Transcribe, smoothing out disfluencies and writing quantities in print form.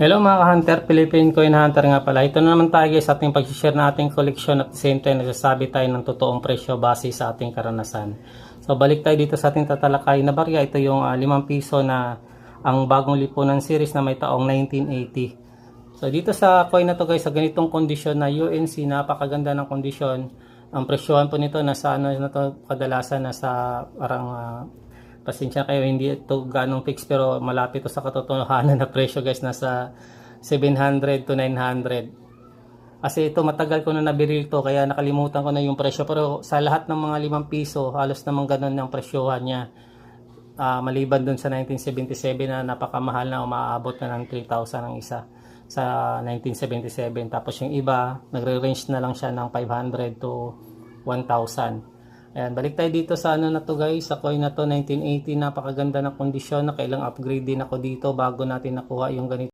Hello mga ka-hunter, Philippine Coin Hunter nga pala. Ito na naman tayo guys sa ating pag-share na ating collection at the same time nagsasabi tayo ng totoong presyo base sa ating karanasan. So balik tayo dito sa ating tatalakay na barya. Ito yung 5 piso na ang bagong lipunan series na may taong 1980. So dito sa coin na to guys, sa ganitong kondisyon na UNC, napakaganda ng kondisyon. Ang presyohan po nito nasa ano na to, kadalasan nasa parang pasensya kayo, hindi ito ganong fix pero malapit to sa katotohanan na presyo guys, nasa 700 to 900. Kasi ito matagal ko na nabili ito kaya nakalimutan ko na yung presyo, pero sa lahat ng mga 5 piso halos naman ganun ang presyohan niya. Maliban dun sa 1977 na napakamahal na umaabot na ng 3,000 ang isa sa 1977, tapos yung iba nagre-range na lang siya ng 500 to 1,000. Ayan, balik tayo dito sa ano na to guys, sa coin na to 1980, napakaganda ng kondisyon, nakailang upgrade din ako dito bago natin nakuha yung ganito.